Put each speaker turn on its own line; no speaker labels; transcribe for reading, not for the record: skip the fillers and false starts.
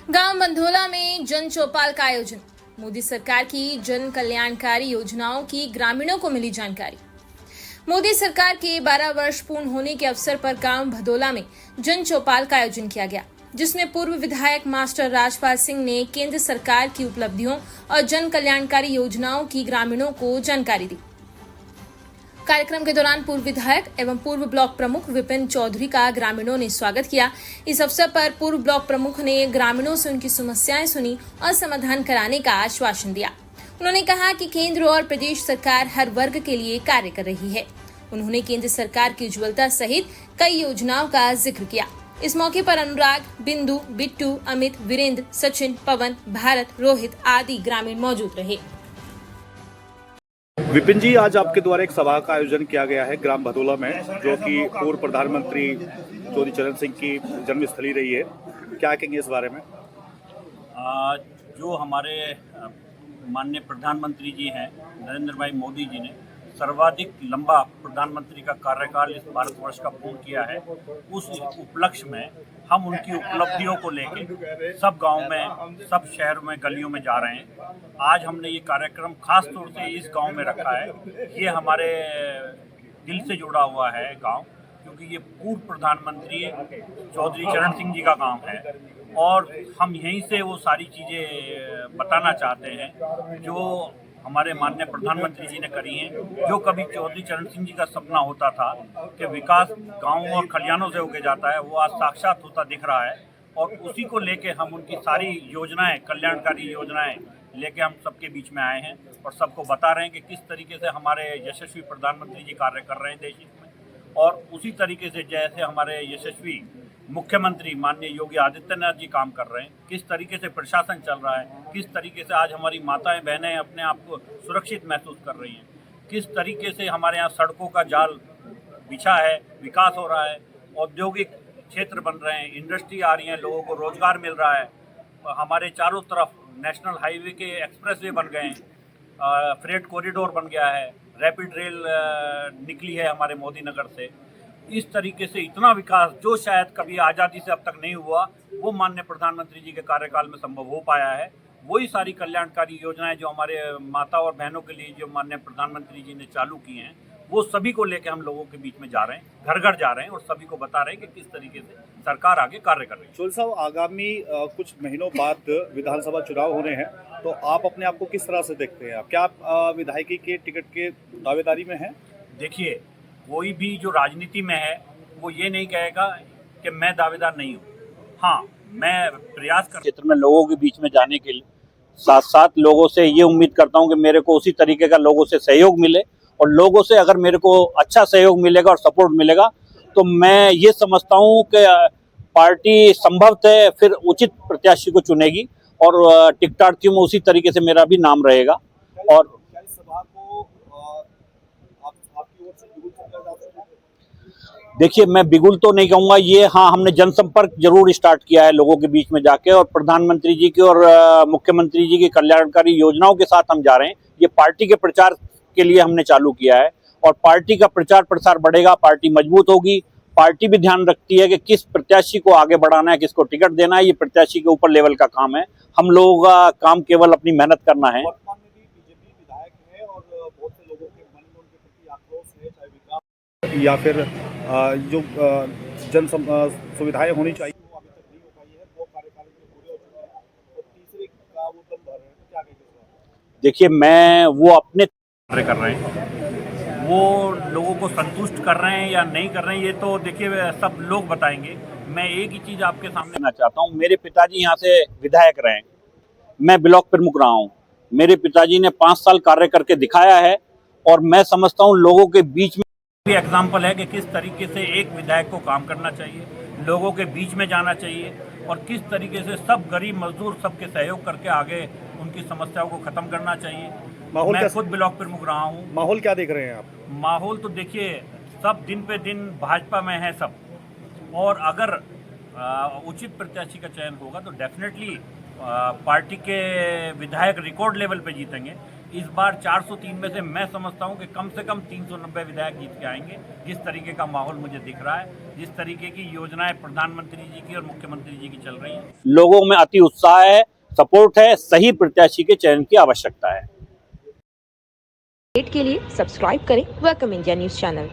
गांव मंधोला में जन चौपाल का आयोजन। मोदी सरकार की जन कल्याणकारी योजनाओं की ग्रामीणों को मिली जानकारी। मोदी सरकार के 12 वर्ष पूर्ण होने के अवसर पर गांव भदोला में जन चौपाल का आयोजन किया गया, जिसमें पूर्व विधायक मास्टर राजपाल सिंह ने केंद्र सरकार की उपलब्धियों और जन कल्याणकारी योजनाओं की ग्रामीणों को जानकारी दी। कार्यक्रम के दौरान पूर्व विधायक एवं पूर्व ब्लॉक प्रमुख विपिन चौधरी का ग्रामीणों ने स्वागत किया। इस अवसर पर पूर्व ब्लॉक प्रमुख ने ग्रामीणों से उनकी समस्याएं सुनी और समाधान कराने का आश्वासन दिया। उन्होंने कहा कि केंद्र और प्रदेश सरकार हर वर्ग के लिए कार्य कर रही है। उन्होंने केंद्र सरकार की उज्ज्वलता सहित कई योजनाओं का जिक्र किया। इस मौके पर अनुराग, बिंदु, बिट्टू, अमित, वीरेंद्र, सचिन, पवन, भारत, रोहित आदि ग्रामीण मौजूद रहे।
विपिन जी, आज आपके द्वारा एक सभा का आयोजन किया गया है ग्राम भदोला में, जो कि पूर्व प्रधानमंत्री चौधरी चरण सिंह की जन्मस्थली रही है। क्या कहेंगे इस बारे में?
जो हमारे माननीय प्रधानमंत्री जी हैं नरेंद्र भाई मोदी जी ने सर्वाधिक लंबा प्रधानमंत्री का कार्यकाल इस भारतवर्ष का पूर्ण किया है, उस उपलक्ष्य में हम उनकी उपलब्धियों को लेकर सब गांव में, सब शहर में, गलियों में जा रहे हैं। आज हमने ये कार्यक्रम खास तौर से इस गांव में रखा है। ये हमारे दिल से जुड़ा हुआ है गांव, क्योंकि ये पूर्व प्रधानमंत्री चौधरी चरण सिंह जी का गांव है और हम यहीं से वो सारी चीज़ें बताना चाहते हैं जो हमारे माननीय प्रधानमंत्री जी ने करी हैं। जो कभी चौधरी चरण सिंह जी का सपना होता था कि विकास गांवों और खलियानों से होके जाता है, वो आज साक्षात होता दिख रहा है और उसी को लेके हम उनकी सारी योजनाएं, कल्याणकारी योजनाएं लेके हम सबके बीच में आए हैं और सबको बता रहे हैं कि किस तरीके से हमारे यशस्वी प्रधानमंत्री जी कार्य कर रहे हैं देश में, और उसी तरीके से जैसे हमारे यशस्वी मुख्यमंत्री माननीय योगी आदित्यनाथ जी काम कर रहे हैं, किस तरीके से प्रशासन चल रहा है, किस तरीके से आज हमारी माताएं बहनें अपने आप को सुरक्षित महसूस कर रही हैं, किस तरीके से हमारे यहाँ सड़कों का जाल बिछा है, विकास हो रहा है, औद्योगिक क्षेत्र बन रहे हैं, इंडस्ट्री आ रही है, लोगों को रोजगार मिल रहा है, हमारे चारों तरफ नेशनल हाईवे के एक्सप्रेसवे बन गए हैं, फ्रेट कॉरिडोर बन गया है, रैपिड रेल निकली है हमारे मोदी नगर से। इस तरीके से इतना विकास जो शायद कभी आज़ादी से अब तक नहीं हुआ, वो माननीय प्रधानमंत्री जी के कार्यकाल में संभव हो पाया है। वही सारी कल्याणकारी योजनाएं जो हमारे माता और बहनों के लिए जो माननीय प्रधानमंत्री जी ने चालू की हैं, वो सभी को लेकर हम लोगों के बीच में जा रहे हैं, घर घर जा रहे हैं और सभी को बता रहे हैं कि किस तरीके से सरकार आगे कार्य कर रही है।
चौधरी साहब, आगामी कुछ महीनों बाद विधानसभा चुनाव होने हैं, तो आप अपने आप को किस तरह से देखते हैं? क्या आप विधायकी के टिकट के दावेदारी में हैं?
देखिए, कोई भी जो राजनीति में है वो ये नहीं कहेगा कि मैं दावेदार नहीं हूँ। हाँ, मैं प्रयास कर क्षेत्र में लोगों के बीच में जाने के लिए साथ साथ लोगों से ये उम्मीद करता हूँ कि मेरे को उसी तरीके का लोगों से सहयोग मिले, और लोगों से अगर मेरे को अच्छा सहयोग मिलेगा और सपोर्ट मिलेगा तो मैं ये समझता हूँ कि पार्टी संभवतः फिर उचित प्रत्याशी को चुनेगी और टिकटार्थियों में उसी तरीके से मेरा भी नाम रहेगा। और देखिए, मैं बिगुल तो नहीं कहूँगा ये, हाँ, हमने जनसंपर्क जरूर स्टार्ट किया है लोगों के बीच में जाके, और प्रधानमंत्री जी की और मुख्यमंत्री जी की कल्याणकारी योजनाओं के साथ हम जा रहे हैं। ये पार्टी के प्रचार के लिए हमने चालू किया है और पार्टी का प्रचार प्रसार बढ़ेगा, पार्टी मजबूत होगी। पार्टी भी ध्यान रखती है कि किस प्रत्याशी को आगे बढ़ाना है, किसको टिकट देना है, ये प्रत्याशी के ऊपर लेवल का काम है। हम लोगों का काम केवल अपनी मेहनत करना है।
या फिर जो जन सुविधाएं होनी चाहिए वो अभी तक नहीं हो पाई है, वो कार्यकाल के पूरे हो चुके हैं, तो तीसरे का वो दम भर रहे हैं, तो क्या कहेंगे?
देखिए, मैं वो अपने कार्य कर रहे हैं, वो लोगों को संतुष्ट कर रहे हैं या नहीं कर रहे हैं, ये तो देखिए सब लोग बताएंगे। मैं एक ही चीज़ आपके सामने कहना चाहता हूँ, मेरे पिताजी यहाँ से विधायक रहे, मैं ब्लॉक प्रमुख रहा हूँ। मेरे पिताजी ने 5 साल कार्य करके दिखाया है और मैं समझता हूँ लोगों के बीच में भी एग्जाम्पल है कि किस तरीके से एक विधायक को काम करना चाहिए, लोगों के बीच में जाना चाहिए और किस तरीके से सब गरीब मजदूर सबके सहयोग करके आगे उनकी समस्याओं को खत्म करना चाहिए। मैं खुद ब्लॉक प्रमुख रहा हूँ।
माहौल क्या देख रहे हैं आप?
माहौल तो देखिए, सब दिन पे दिन भाजपा में है सब, और अगर उचित प्रत्याशी का चयन होगा तो डेफिनेटली पार्टी के विधायक रिकॉर्ड लेवल पे जीतेंगे, इस बार 403 में से मैं समझता हूं कि कम से कम 390 विधायक जीत के आएंगे। जिस तरीके का माहौल मुझे दिख रहा है, जिस तरीके की योजनाएं प्रधानमंत्री जी की और मुख्यमंत्री जी की चल रही हैं, लोगों में अति उत्साह है, सपोर्ट है, सही प्रत्याशी के चयन की आवश्यकता है।
अपडेट के लिए सब्सक्राइब करें वेलकम इंडिया न्यूज चैनल।